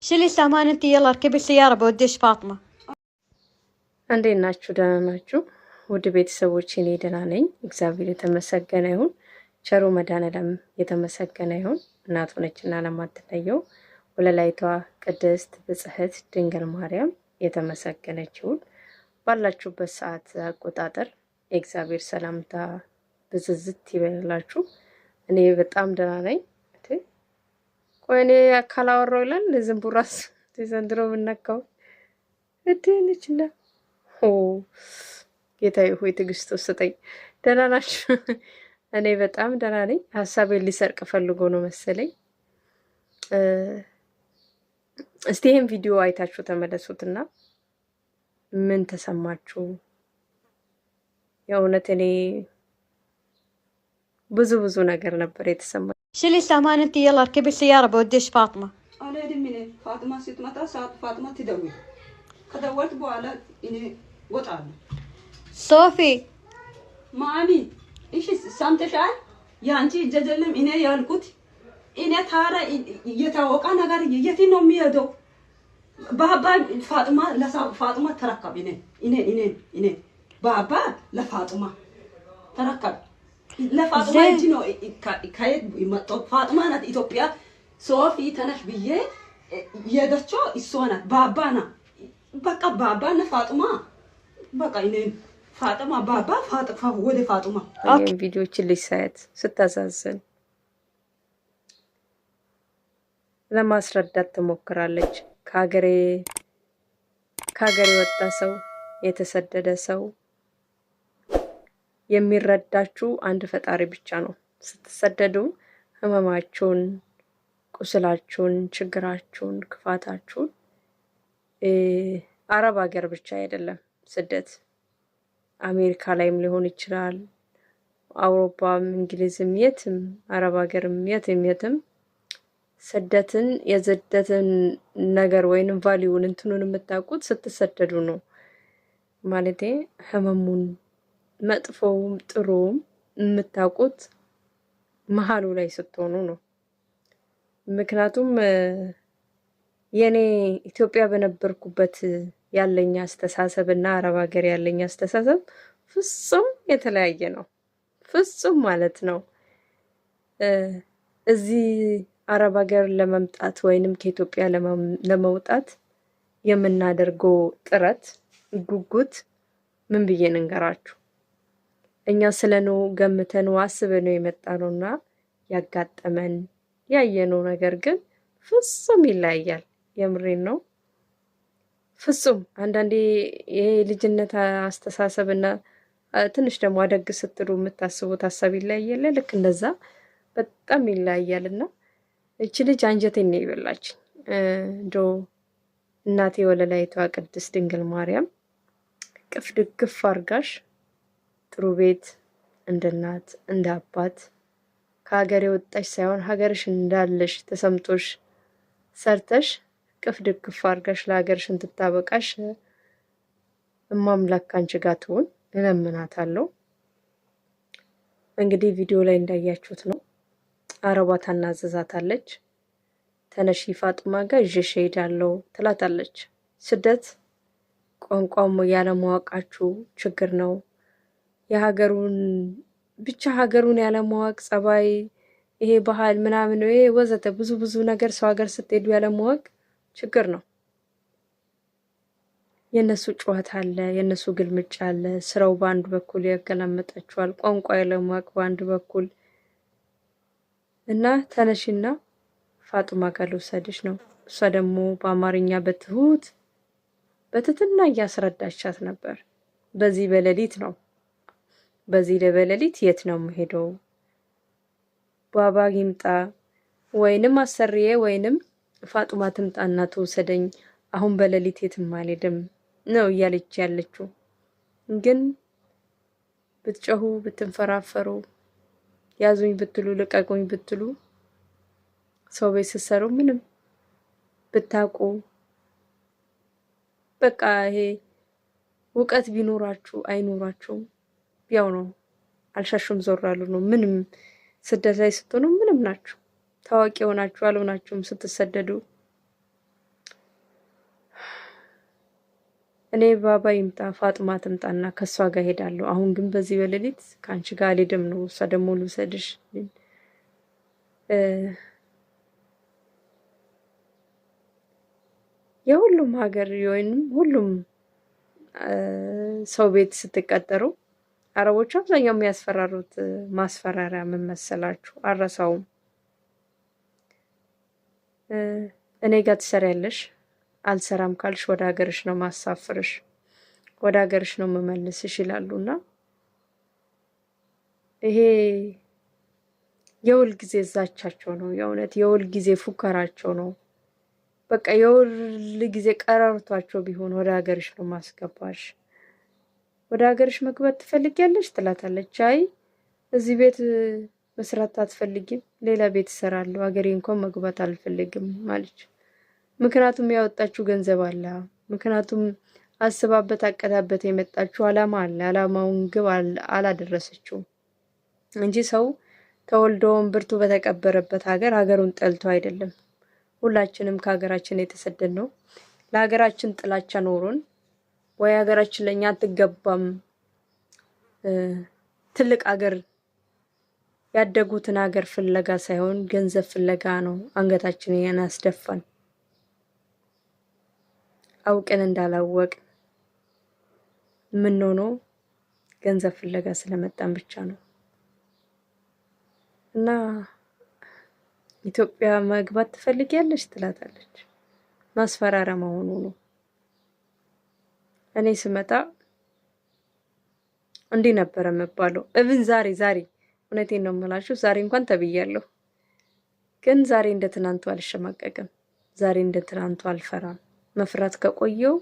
شيلي السامان انت يلا اركبي السيارة بوديش فاطمة. እንዴት ናችሁ? ደህና ናችሁ? ውድ ቤተሰቦች እኔ ደህና ነኝ፣ እግዚአብሔር የተመሰገነ ይሁን። ቸሩ መድኃኔዓለም የተመሰገነ ይሁን። እናቱ ነችና ለማትለየው ወለላይቷ ቅድስት ብጽሕት ድንግል ማርያም የተመሰገነች ይሁን። ባላችሁበት ሰዓት አቆጣጠር የእግዚአብሔር ሰላምታ ብዝዝት ይበላችሁ። እኔ በጣም ደህና ነኝ። ቆይ እኔ ካላወራሁ ይላል ዝምቡራስ ዘንድሮ የምነካው እድንችና ጌታዬ ሆይ ትዕግስት ስጠኝ። ደህና ናችሁ? እኔ በጣም ደህና ነኝ። ሀሳቤን ሊሰርቅ ፈልጎ ነው መሰለኝ። እስቲ ይሄን ቪዲዮ አይታችሁ ተመለሱትና ምን ተሰማችሁ? የእውነት እኔ ብዙ ነገር ነበር የተሰማኝ። شيلي السامان انت يلا اركبي السيارة بوديش فاطمة. انا ادري من فاطمه ستمتى ساعه فاطمه تدوي كدورت بوالا اني وطال صوفي مامي ايش سامتشال ያንቺ ጀጀልም እኔ ያልኩት እኔ ታራ እየታወቀ ነገር የት ነው የሚሄደው? ባባ ፋጥማ ተረከብ እኔ ባባ ለፋጥማ ተረከብ ለፋጥማ እንጂ ነው ከየት ይመጣው? ፋጥማ ናት ኢትዮጵያ ሶፊ ተነሽ ብዬ የደቸው እሷ ናት። ባባና በቃ ባባና ፋጥማ በቃ እኔ ፋጥማ ባባ ፋጥፋ ወደ ፋጥማ ይሄን ቪዲዮችን ልሳያት ስታሳዝን ለማስረዳት ትሞክራለች። ከሀገሬ ወጣ ሰው የተሰደደ ሰው የሚረዳችሁ አንድ ፈጣሪ ብቻ ነው። ስትሰደዱ ህመማችሁን፣ ቁስላችሁን፣ ችግራችሁን፣ ክፋታችሁን አረብ ሀገር ብቻ አይደለም ስደት አሜሪካ ላይም ሊሆን ይችላል፣ አውሮፓም፣ እንግሊዝም፣ የትም አረብ ሀገርም የትም ስደትን የስደትን ነገር ወይንም ቫሊዩን እንትኑን የምታውቁት ስትሰደዱ ነው። ማለቴ ህመሙን መጥፎውም ጥሩም የምታውቁት መሀሉ ላይ ስትሆኑ ነው። ምክንያቱም የኔ ኢትዮጵያ በነበርኩበት ያለኝ አስተሳሰብ እና አረብ ሀገር ያለኝ አስተሳሰብ ፍጹም የተለያየ ነው። ፍጹም ማለት ነው። እዚህ አረብ ሀገር ለመምጣት ወይንም ከኢትዮጵያ ለመውጣት የምናደርገው ጥረት ጉጉት ምን ብዬ እንንገራችሁ? እኛ ስለነው ገምተነው አስበነው የመጣነውና ያጋጠመን ያየነው ነገር ግን ፍጹም ይለያያል። የምሬን ነው። ፍጹም አንዳንዴ ይሄ ልጅነት አስተሳሰብና ትንሽ ደግሞ አደግ ስትሉ የምታስቡት ሀሳብ ይለያያል። ልክ እንደዛ በጣም ይለያያልና እቺ ልጅ አንጀቴን ነው ይበላች። እንደው እናቴ ወለላይቷ ቅድስት ድንግል ማርያም ቅፍ ድግፍ አርጋሽ ጥሩ ቤት እንደ እናት እንደ አባት ከሀገር የወጣሽ ሳይሆን ሀገርሽ እንዳለሽ ተሰምቶሽ ሰርተሽ ቅፍ ድግፍ አርጋሽ ለሀገርሽ እንድታበቃሽ እማምላክ ካንቺ ጋር ትሁን እለምናታለሁ። እንግዲህ ቪዲዮ ላይ እንዳያችሁት ነው። አረቧ ታናዘዛታለች። ተነሺ ፋጥማ ጋር ይዤሽ እሄዳለሁ ትላታለች። ስደት ቋንቋም ያለማወቃችሁ ችግር ነው። የሀገሩን ብቻ ሀገሩን ያለማወቅ ጸባይ፣ ይሄ ባህል ምናምን ይሄ ወዘተ ብዙ ነገር ሰው ሀገር ስትሄዱ ያለማወቅ ችግር ነው። የነሱ ጩኸት አለ፣ የነሱ ግልምጫ አለ። ስራው በአንድ በኩል ያገላመጣችኋል፣ ቋንቋ ያለማወቅ በአንድ በኩል እና ተነሽና ፋጡማ ጋር ልውሰድሽ ነው። እሷ ደግሞ በአማርኛ በትህትና እያስረዳቻት ነበር። በዚህ በሌሊት ነው የት ነው የምሄደው? ባባ ይምጣ ወይንም አሰሪዬ ወይንም ፋጡማ ትምጣና ትወሰደኝ፣ አሁን በሌሊት የትም አልሄድም ነው እያለች ያለችው። ግን ብትጮሁ ብትንፈራፈሩ ያዙኝ ብትሉ ልቀቁኝ ብትሉ ሰው ቤት ስትሰሩ ምንም ብታውቁ በቃ ይሄ እውቀት ቢኖራችሁ አይኖራችሁም ያው ነው። አልሻሹም ዞር አሉ ነው። ምንም ስደት ላይ ስትሆኑ ምንም ናችሁ። ታዋቂ ሆናችሁ አልሆናችሁም ስትሰደዱ እኔ ባባ ይምጣ ፋጥማ ትምጣና ከሷ ጋር ሄዳለሁ። አሁን ግን በዚህ በሌሊት ከአንቺ ጋር አልሄድም ነው። እሷ ደግሞ ልውሰድሽ የሁሉም ሀገር ወይንም ሁሉም ሰው ቤት ስትቀጠሩ አረቦቹ አብዛኛው የሚያስፈራሩት ማስፈራሪያ ምን መሰላችሁ? አረሳውም። እኔ ጋር ትሰሪያለሽ፣ አልሰራም ካልሽ ወደ ሀገርሽ ነው ማሳፍርሽ፣ ወደ ሀገርሽ ነው መመልስሽ ይላሉና ይሄ የውል ጊዜ ዛቻቸው ነው። የእውነት የውል ጊዜ ፉከራቸው ነው። በቃ የውል ጊዜ ቀረርቷቸው ቢሆን ወደ ሀገርሽ ነው ማስገባሽ፣ ወደ ሀገርሽ መግባት ትፈልጊያለሽ ትላታለች። አይ እዚህ ቤት መስራት አትፈልጊም፣ ሌላ ቤት እሰራለሁ፣ ሀገሬ እንኳን መግባት አልፈልግም ማለች። ምክንያቱም ያወጣችው ገንዘብ አለ። ምክንያቱም አስባበት አቀዳበት የመጣችው አላማ አለ። አላማውን ግብ አላደረሰችውም እንጂ ሰው ተወልዶውን ብርቱ በተቀበረበት ሀገር ሀገሩን ጠልቶ አይደለም። ሁላችንም ከሀገራችን የተሰደድ ነው። ለሀገራችን ጥላቻ ኖሮን ወይ ሀገራችን ለኛ አትገባም ትልቅ ሀገር ያደጉትን ሀገር ፍለጋ ሳይሆን ገንዘብ ፍለጋ ነው አንገታችንን ያናስደፋን። አውቀን እንዳላወቅ የምንሆነው ገንዘብ ፍለጋ ስለመጣን ብቻ ነው። እና ኢትዮጵያ መግባት ትፈልጊያለሽ ትላታለች። ማስፈራሪያ መሆኑ ነው። እኔ ስመጣ እንዲህ ነበር የምባለው። እብን ዛሬ እውነቴን ነው የምላችሁ፣ ዛሬ እንኳን ተብያለሁ። ግን ዛሬ እንደ ትናንቱ አልሸማቀቅም። ዛሬ እንደ ትናንቱ አልፈራም። መፍራት ከቆየው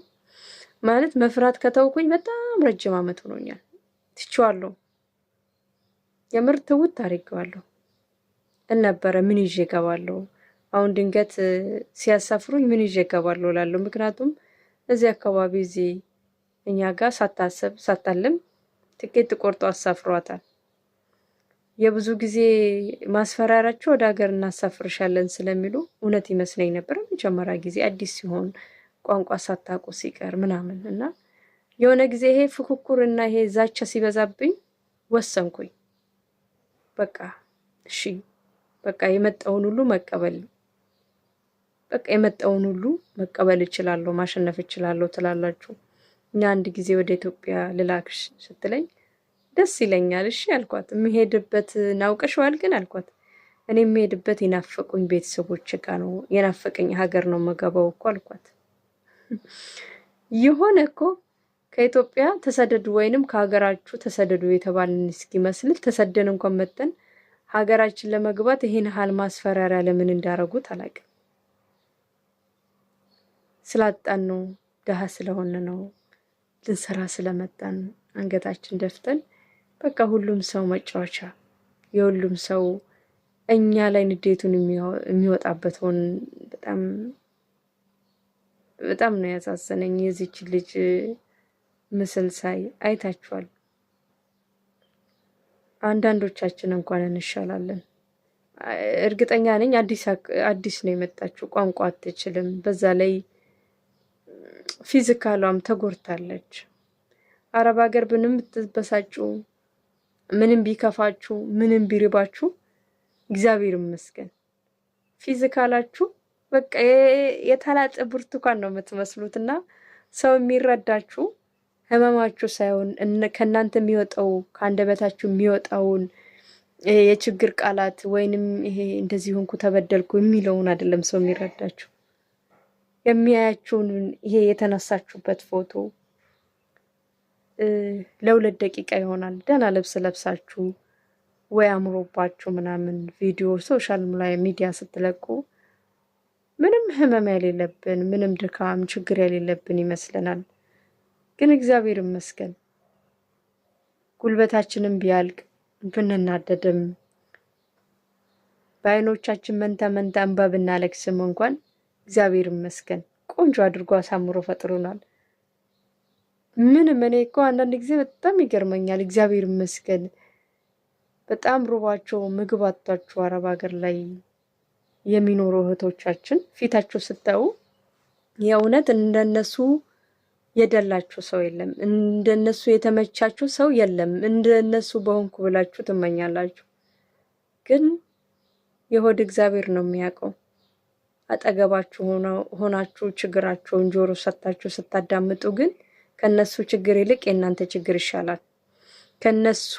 ማለት መፍራት ከተውኩኝ በጣም ረጅም ዓመት ሆኖኛል። ትቼዋለሁ። የምር ትውት አድርጌዋለሁ እነበረ ምን ይዤ እገባለሁ? አሁን ድንገት ሲያሳፍሩኝ ምን ይዤ እገባለሁ እላለሁ። ምክንያቱም እዚህ አካባቢ እዚህ እኛ ጋር ሳታሰብ ሳታለም ትኬት ቆርጦ አሳፍሯታል። የብዙ ጊዜ ማስፈራሪያቸው ወደ ሀገር እናሳፍርሻለን ስለሚሉ እውነት ይመስለኝ ነበር መጀመሪያ ጊዜ አዲስ ሲሆን ቋንቋ ሳታውቁ ሲቀር ምናምን እና የሆነ ጊዜ ይሄ ፉክክር እና ይሄ ዛቻ ሲበዛብኝ ወሰንኩኝ። በቃ እሺ በቃ የመጣውን ሁሉ መቀበል እችላለሁ፣ ማሸነፍ እችላለሁ ትላላችሁ። እኛ አንድ ጊዜ ወደ ኢትዮጵያ ልላክሽ ስትለኝ ደስ ይለኛል። እሺ አልኳት። የምሄድበት ናውቀሽዋል ግን አልኳት። እኔ የምሄድበት የናፈቁኝ ቤተሰቦች ጋር ነው፣ የናፈቀኝ ሀገር ነው መገባው እኮ አልኳት። የሆነ እኮ ከኢትዮጵያ ተሰደዱ ወይንም ከሀገራችሁ ተሰደዱ የተባልን እስኪመስል ተሰደን እንኳን መተን ሀገራችን ለመግባት ይሄን ሀል ማስፈራሪያ ለምን እንዳረጉት አላውቅም። ስላጣን ነው፣ ደሃ ስለሆነ ነው፣ ልንሰራ ስለመጣን አንገታችን ደፍተን በቃ ሁሉም ሰው መጫወቻ፣ የሁሉም ሰው እኛ ላይ ንዴቱን የሚወጣበት ሆን። በጣም ነው ያሳዘነኝ የዚች ልጅ ምስል ሳይ። አይታችኋል። አንዳንዶቻችን እንኳን እንሻላለን። እርግጠኛ ነኝ አዲስ ነው የመጣችው፣ ቋንቋ አትችልም። በዛ ላይ ፊዚካሏም ተጎድታለች። አረብ ሀገር ምንም ብትበሳጩ፣ ምንም ቢከፋችሁ፣ ምንም ቢርባችሁ እግዚአብሔር ይመስገን ፊዚካላችሁ በቃ የተላጠ ብርቱካን ነው የምትመስሉት እና ሰው የሚረዳችሁ ህመማችሁ ሳይሆን ከእናንተ የሚወጣው ከአንደበታችሁ የሚወጣውን የችግር ቃላት ወይንም ይሄ እንደዚህ ሆንኩ ተበደልኩ የሚለውን አይደለም ሰው የሚረዳችሁ። የሚያያችሁን ይሄ የተነሳችሁበት ፎቶ ለ2 ደቂቃ ይሆናል። ደህና ልብስ ለብሳችሁ ወይ አምሮባችሁ ምናምን ቪዲዮ ሶሻል ሚዲያ ስትለቁ ምንም ህመም የሌለብን ምንም ድካም ችግር የሌለብን ይመስለናል። ግን እግዚአብሔር ይመስገን ጉልበታችንም ቢያልቅ ብንናደድም በአይኖቻችን መንታ እንባ ብናለቅስም እንኳን እግዚአብሔር ይመስገን ቆንጆ አድርጎ አሳምሮ ፈጥሮናል። ምንም እኔ እኮ አንዳንድ ጊዜ በጣም ይገርመኛል። እግዚአብሔር ይመስገን በጣም ሩባቸው ምግብ አጥቷቸው አረብ ሀገር ላይ የሚኖሩ እህቶቻችን ፊታቸው ስታዩ የእውነት እንደነሱ የደላችሁ ሰው የለም። እንደነሱ የተመቻችሁ ሰው የለም። እንደነሱ በሆንኩ ብላችሁ ትመኛላችሁ። ግን የሆድ እግዚአብሔር ነው የሚያውቀው። አጠገባችሁ ሆናችሁ ችግራቸውን ጆሮ ሰጥታችሁ ስታዳምጡ ግን ከነሱ ችግር ይልቅ የእናንተ ችግር ይሻላል። ከነሱ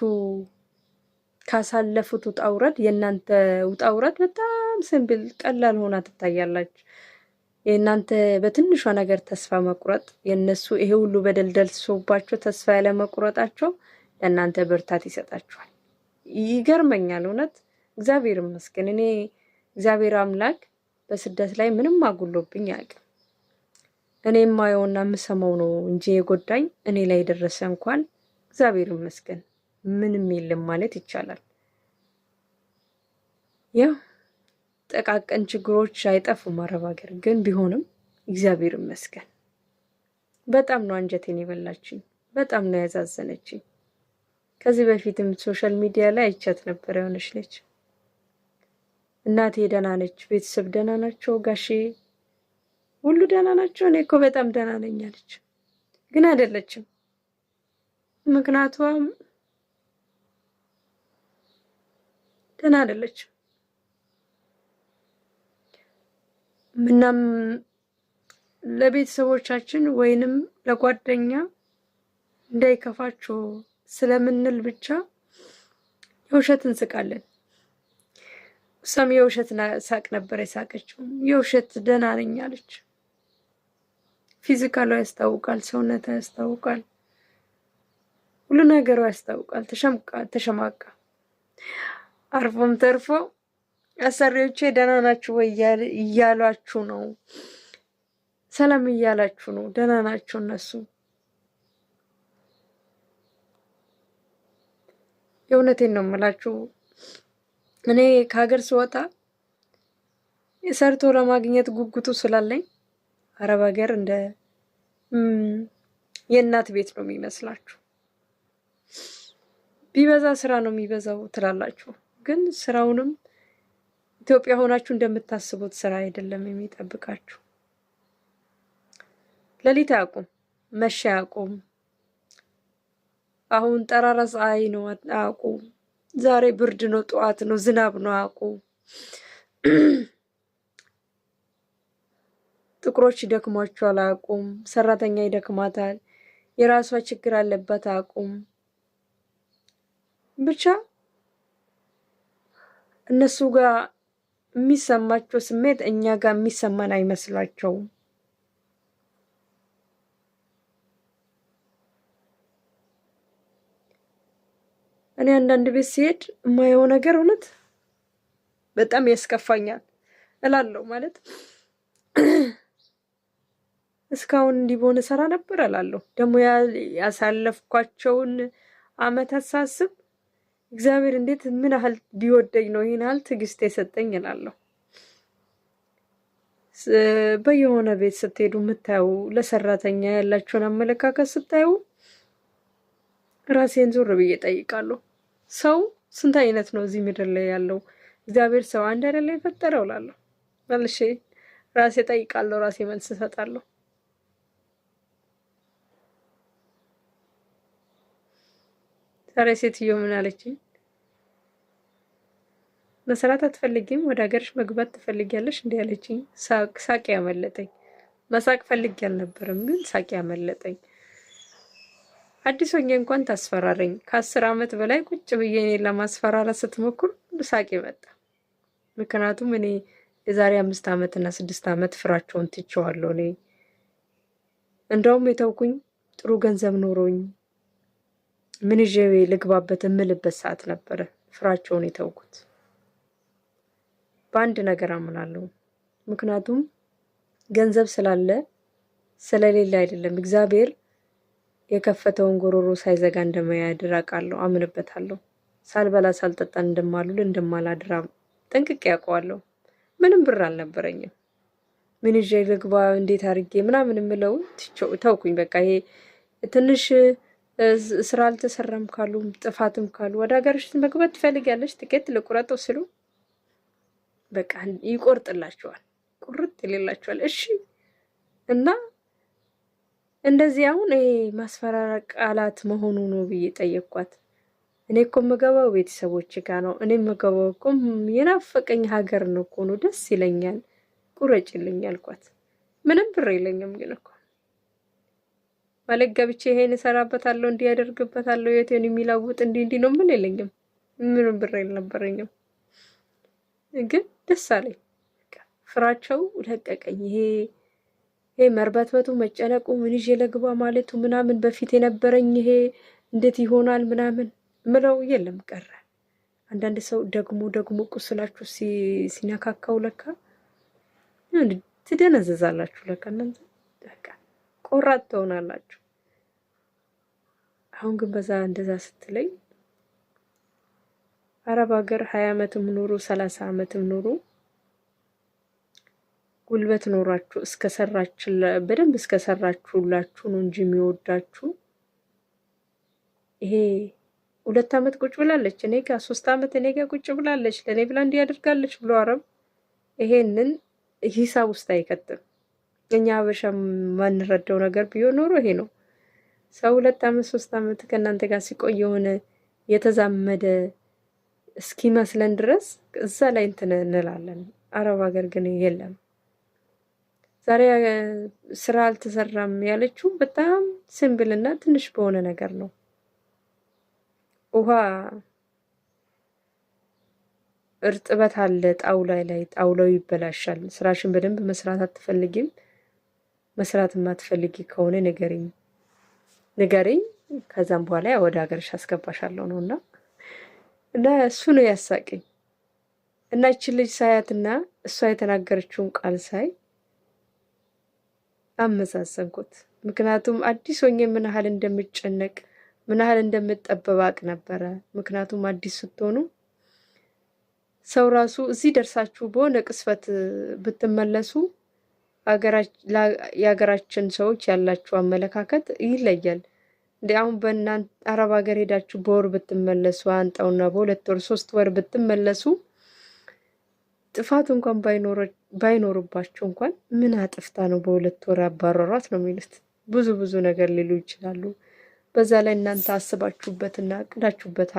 ካሳለፉት ውጣ ውረድ የእናንተ ውጣ ውረድ በጣም ሲምፕል ቀላል ሆና ትታያላችሁ። የእናንተ በትንሿ ነገር ተስፋ መቁረጥ የእነሱ ይሄ ሁሉ በደል ደርሶባቸው ተስፋ ያለ መቁረጣቸው ለእናንተ ብርታት ይሰጣችኋል። ይገርመኛል እውነት እግዚአብሔር ይመስገን። እኔ እግዚአብሔር አምላክ በስደት ላይ ምንም አጉሎብኝ አያውቅም። እኔ የማየውና የምሰማው ነው እንጂ የጎዳኝ እኔ ላይ የደረሰ እንኳን እግዚአብሔር ይመስገን ምንም የለም ማለት ይቻላል። ያው ጠቃቀን ችግሮች አይጠፉም አረብ ሀገር፣ ግን ቢሆንም እግዚአብሔር ይመስገን። በጣም ነው አንጀቴን የበላችኝ፣ በጣም ነው ያዛዘነችኝ። ከዚህ በፊትም ሶሻል ሚዲያ ላይ አይቻት ነበር። የሆነች ልጅ እናቴ ደህና ነች፣ ቤተሰብ ደህና ናቸው፣ ጋሼ ሁሉ ደህና ናቸው፣ እኔ እኮ በጣም ደህና ነኝ አለች። ግን አይደለችም። ምክንያቱም ደህና አይደለችም። ምናም ለቤተሰቦቻችን ወይንም ለጓደኛ እንዳይከፋቸው ስለምንል ብቻ የውሸት እንስቃለን። እሷም የውሸት ሳቅ ነበር የሳቀችው። የውሸት ደህና ነኝ አለች። ፊዚካሏ ያስታውቃል፣ ሰውነቷ ያስታውቃል፣ ሁሉ ነገሯ ያስታውቃል። ተሸማቃ አርፎም ተርፎ አሰሪዎቼ ደህና ናችሁ ወይ እያሏችሁ ነው፣ ሰላም እያላችሁ ነው። ደህና ናቸው እነሱ። የእውነቴን ነው የምላችሁ። እኔ ከሀገር ስወጣ ሰርቶ ለማግኘት ጉጉቱ ስላለኝ አረብ ሀገር እንደ የእናት ቤት ነው የሚመስላችሁ። ቢበዛ ስራ ነው የሚበዛው ትላላችሁ፣ ግን ስራውንም ኢትዮጵያ ሆናችሁ እንደምታስቡት ስራ አይደለም የሚጠብቃችሁ። ሌሊት አያውቁም፣ መሸ አያውቁም፣ አሁን ጠራራ ፀሐይ ነው አያውቁም፣ ዛሬ ብርድ ነው፣ ጠዋት ነው፣ ዝናብ ነው አያውቁም። ጥቁሮች ይደክሟቸዋል አያውቁም፣ ሰራተኛ ይደክማታል፣ የራሷ ችግር አለበት አያውቁም። ብቻ እነሱ ጋር የሚሰማቸው ስሜት እኛ ጋር የሚሰማን አይመስላቸውም። እኔ አንዳንድ ቤት ሲሄድ የማየው ነገር እውነት በጣም ያስከፋኛል እላለሁ። ማለት እስካሁን እንዲህ በሆነ ሰራ ነበር እላለሁ። ደግሞ ያሳለፍኳቸውን አመታት ሳስብ እግዚአብሔር እንዴት ምን ያህል ቢወደኝ ነው ይሄን ያህል ትዕግስት የሰጠኝ እላለሁ። በየሆነ ቤት ስትሄዱ የምታዩ ለሰራተኛ ያላቸውን አመለካከት ስታዩ ራሴን ዞር ብዬ ጠይቃለሁ። ሰው ስንት አይነት ነው እዚህ ምድር ላይ ያለው? እግዚአብሔር ሰው አንድ አይደለ የፈጠረው እላለሁ። መልሼ ራሴ ጠይቃለሁ፣ ራሴ መልስ እሰጣለሁ። ዛሬ ሴትዮ ምን አለችኝ? መስራት አትፈልጊም? ወደ ሀገርሽ መግባት ትፈልጊያለሽ? እንዲህ አለችኝ። ሳቄ ያመለጠኝ። መሳቅ ፈልጌ አልነበረም፣ ግን ሳቄ ያመለጠኝ። አዲስ ሆኜ እንኳን ታስፈራረኝ። ከ10 ዓመት በላይ ቁጭ ብዬ እኔን ለማስፈራራት ስትሞክር ሳቄ መጣ። ምክንያቱም እኔ የዛሬ 5 ዓመት እና 6 ዓመት ፍራቸውን ትቼዋለሁ። እኔ እንደውም የተውኩኝ ጥሩ ገንዘብ ኖሮኝ ምን ይዤ ልግባበት የምልበት ሰዓት ነበረ ፍራቸውን የተውኩት። በአንድ ነገር አምናለሁ። ምክንያቱም ገንዘብ ስላለ ስለሌለ አይደለም። እግዚአብሔር የከፈተውን ጎሮሮ ሳይዘጋ እንደማያድር አውቃለሁ፣ አምንበታለሁ። ሳልበላ ሳልጠጣ እንደማልውል እንደማላድር ጠንቅቄ ያውቀዋለሁ። ምንም ብር አልነበረኝም። ምን ይዤ ልግባ እንዴት አድርጌ ምናምን የምለው ተውኩኝ። በቃ ይሄ ትንሽ ስራ አልተሰራም ካሉ ጥፋትም ካሉ ወደ ሀገርሽ መግባት ትፈልጊያለሽ ትኬት ልቁረጠው ስሉ በቃ ይቆርጥላቸዋል፣ ቁርጥ ይልላቸዋል። እሺ እና እንደዚህ አሁን ይሄ ማስፈራራ ቃላት መሆኑ ነው ብዬ ጠየቅኳት። እኔ እኮ የምገባው ቤተሰቦች ጋር ነው። እኔ የምገባው እኮ የናፈቀኝ ሀገር ነው እኮ ነው፣ ደስ ይለኛል፣ ቁረጭልኝ አልኳት። ምንም ብር የለኝም ግን እኮ ማለት ገብቼ ይሄን እሰራበታለሁ፣ እንዲህ ያደርግበታለሁ፣ የቴን የሚለውጥ እንዲህ ነው። ምን የለኝም፣ ምንም ብር አልነበረኝም። ግን ደስ አለኝ። ፍራቸው ለቀቀኝ። ይሄ መርበትበቱ፣ መጨነቁ፣ ምን ይዤ ለግባ ማለቱ ምናምን በፊት የነበረኝ ይሄ እንዴት ይሆናል ምናምን ምለው የለም ቀረ። አንዳንድ ሰው ደግሞ ቁስላችሁ ሲነካካው ለካ ትደነዘዛላችሁ። ለካ እናንተ በቃ ቆራጥ ትሆናላችሁ። አሁን ግን እንደዛ ስትለኝ አረብ ሀገር 20 ዓመትም ኑሩ 30 ዓመትም ኑሩ ጉልበት ኖራችሁ በደንብ እስከሰራችሁላችሁ ነው እንጂ የሚወዳችሁ። ይሄ 2 ዓመት ቁጭ ብላለች እኔ ጋር 3 ዓመት እኔ ጋር ቁጭ ብላለች ለኔ ብላ እንዲያደርጋለች ብሎ አረብ ይሄንን ሂሳብ ውስጥ አይከትም። እኛ ሀበሻ ማንረዳው ነገር ቢሆን ኖሮ ይሄ ነው። ሰው 2 ዓመት 3 ዓመት ከእናንተ ጋር ሲቆይ የሆነ የተዛመደ እስኪመስለን ድረስ እዛ ላይ እንትን እንላለን። አረብ ሀገር ግን የለም። ዛሬ ስራ አልተሰራም ያለችው በጣም ሲምፕልና ትንሽ በሆነ ነገር ነው። ውሃ እርጥበት አለ ጣውላ ላይ፣ ጣውላው ይበላሻል። ስራሽን በደንብ መስራት አትፈልጊም? መስራት የማትፈልጊ ከሆነ ንገሪኝ፣ ከዛም በኋላ ወደ ሀገርሽ አስገባሻለሁ ነውና እና እሱ ነው ያሳቀኝ። እና እቺ ልጅ ሳያትና እሷ የተናገረችውን ቃል ሳይ አመዛዘንኩት። ምክንያቱም አዲስ ሆኜ ምን ያህል እንደምጨነቅ ምን ያህል እንደምጠበባቅ ነበረ። ምክንያቱም አዲስ ስትሆኑ ሰው ራሱ እዚህ ደርሳችሁ በሆነ ቅስፈት ብትመለሱ የሀገራችን ሰዎች ያላችሁ አመለካከት ይለያል። እንደ አሁን በእናንተ አረብ ሀገር ሄዳችሁ በወር ብትመለሱ አንጣውና በ2 ወር 3 ወር ብትመለሱ ጥፋት እንኳን ባይኖርባቸው እንኳን ምን አጥፍታ ነው በ2 ወር አባረሯት ነው የሚሉት። ብዙ ነገር ሊሉ ይችላሉ። በዛ ላይ እናንተ አስባችሁበትና አቅዳችሁበት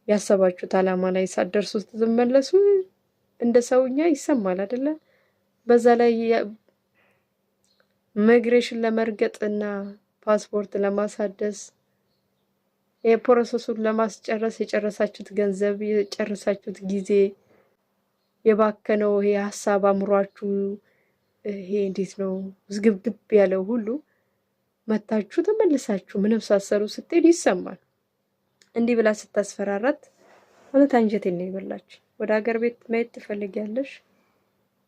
ያሰባችሁት አላማ ላይ ሳትደርሱ ስትመለሱ እንደ ሰውኛ ይሰማል አይደለ? በዛ ላይ ኢሚግሬሽን ለመርገጥና ፓስፖርት ለማሳደስ የፕሮሰሱን ለማስጨረስ የጨረሳችሁት ገንዘብ የጨረሳችሁት ጊዜ የባከነው ይሄ ሀሳብ አምሯችሁ ይሄ እንዴት ነው ዝግብግብ ያለው ሁሉ መታችሁ ተመልሳችሁ ምንም ሳሰሩ ስትሄድ ይሰማል። እንዲህ ብላ ስታስፈራራት ማለት አንጀቴን ነው የበላች። ወደ ሀገር ቤት መሄድ ትፈልጊያለሽ?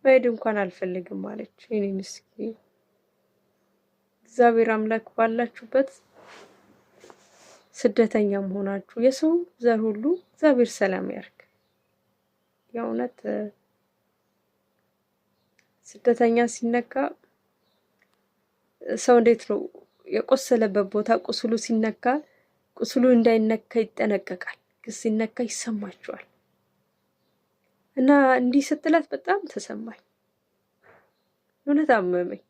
መሄድ እንኳን አልፈልግም አለች። እኔ ምስኪን እግዚአብሔር አምላክ ባላችሁበት ስደተኛ መሆናችሁ የሰው ዘር ሁሉ እግዚአብሔር ሰላም ያርግ። የእውነት ስደተኛ ሲነካ ሰው እንዴት ነው የቆሰለበት ቦታ ቁስሉ ሲነካ ቁስሉ እንዳይነካ ይጠነቀቃል። ግን ሲነካ ይሰማቸዋል። እና እንዲህ ስትላት በጣም ተሰማኝ። እውነት አመመኝ።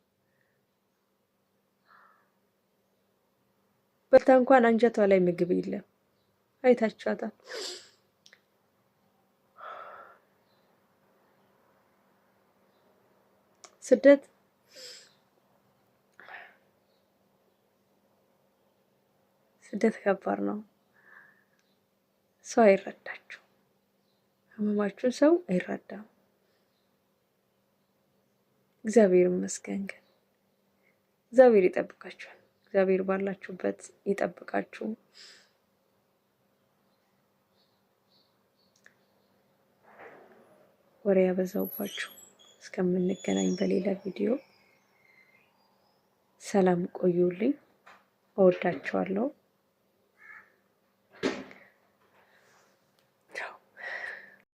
በልታ እንኳን አንጀቷ ላይ ምግብ የለም። አይታችኋታል። ስደት ከባድ ነው። ሰው አይረዳችሁ። ህመማችሁን ሰው አይረዳም። እግዚአብሔር ይመስገን። ግን እግዚአብሔር ይጠብቃችኋል። እግዚአብሔር ባላችሁበት ይጠብቃችሁ። ወሬ ያበዛውባችሁ። እስከምንገናኝ በሌላ ቪዲዮ ሰላም ቆዩልኝ። እወዳችኋለሁ።